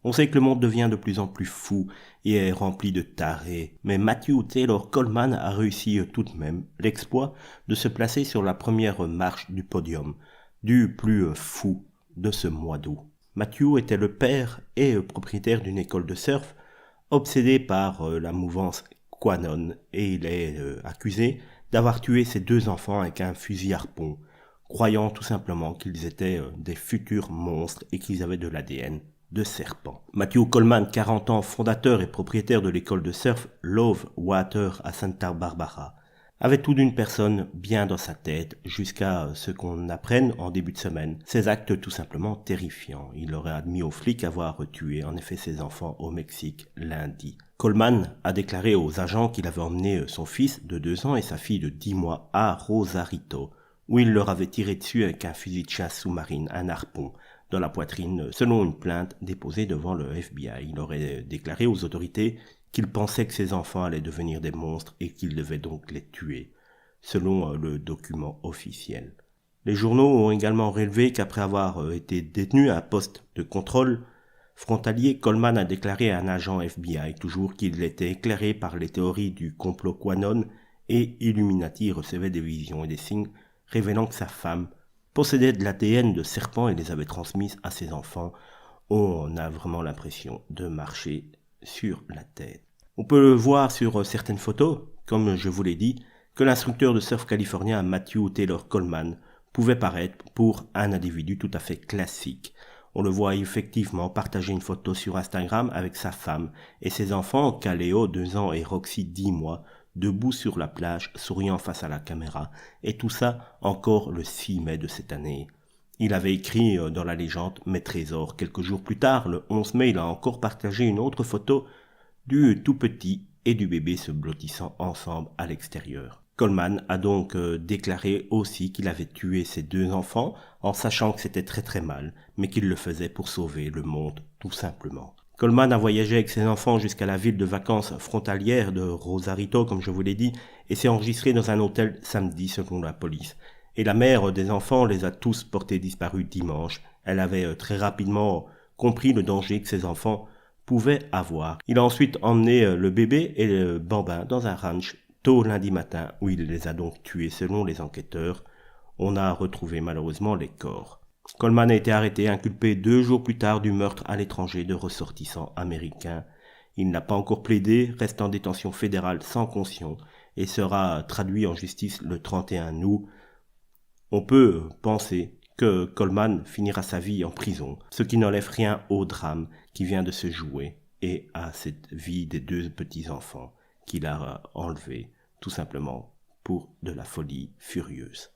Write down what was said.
On sait que le monde devient de plus en plus fou et est rempli de tarés, mais Matthew Taylor Coleman a réussi tout de même l'exploit de se placer sur la première marche du podium, du plus fou de ce mois d'août. Matthew était le père et propriétaire d'une école de surf, obsédé par la mouvance QAnon, et il est accusé d'avoir tué ses 2 enfants avec un fusil harpon, croyant tout simplement qu'ils étaient des futurs monstres et qu'ils avaient de l'ADN de serpent. Matthew Coleman, 40 ans, fondateur et propriétaire de l'école de surf Love Water à Santa Barbara, avait tout d'une personne bien dans sa tête jusqu'à ce qu'on apprenne en début de semaine ses actes tout simplement terrifiants. Il aurait admis aux flics avoir tué en effet ses enfants au Mexique lundi. Coleman a déclaré aux agents qu'il avait emmené son fils de 2 ans et sa fille de 10 mois à Rosarito, où il leur avait tiré dessus avec un fusil de chasse sous-marine, un harpon, dans la poitrine, selon une plainte déposée devant le FBI. Il aurait déclaré aux autorités qu'il pensait que ses enfants allaient devenir des monstres et qu'il devait donc les tuer, selon le document officiel. Les journaux ont également relevé qu'après avoir été détenu à un poste de contrôle frontalier, Coleman a déclaré à un agent FBI toujours qu'il était éclairé par les théories du complot QAnon et Illuminati recevait des visions et des signes révélant que sa femme possédait de l'ADN de serpent et les avait transmises à ses enfants. On a vraiment l'impression de marcher sur la tête. On peut voir sur certaines photos, comme je vous l'ai dit, que l'instructeur de surf californien Matthew Taylor Coleman pouvait paraître pour un individu tout à fait classique. On le voit effectivement partager une photo sur Instagram avec sa femme et ses enfants, Kaleo, 2 ans, et Roxy, 10 mois, debout sur la plage, souriant face à la caméra, et tout ça encore le 6 mai de cette année. Il avait écrit dans la légende mes trésors. Quelques jours plus tard, le 11 mai, il a encore partagé une autre photo du tout petit et du bébé se blottissant ensemble à l'extérieur. Coleman a donc déclaré aussi qu'il avait tué ses 2 enfants en sachant que c'était très très mal, mais qu'il le faisait pour sauver le monde tout simplement. Coleman a voyagé avec ses enfants jusqu'à la ville de vacances frontalière de Rosarito, comme je vous l'ai dit, et s'est enregistré dans un hôtel samedi selon la police. Et la mère des enfants les a tous portés disparus dimanche. Elle avait très rapidement compris le danger que ses enfants pouvaient avoir. Il a ensuite emmené le bébé et le bambin dans un ranch tôt lundi matin où il les a donc tués selon les enquêteurs. On a retrouvé malheureusement les corps. Coleman a été arrêté et inculpé 2 jours plus tard du meurtre à l'étranger de ressortissants américains. Il n'a pas encore plaidé, reste en détention fédérale sans caution et sera traduit en justice le 31 août. On peut penser que Coleman finira sa vie en prison, ce qui n'enlève rien au drame qui vient de se jouer et à cette vie des 2 petits-enfants qu'il a enlevés tout simplement pour de la folie furieuse.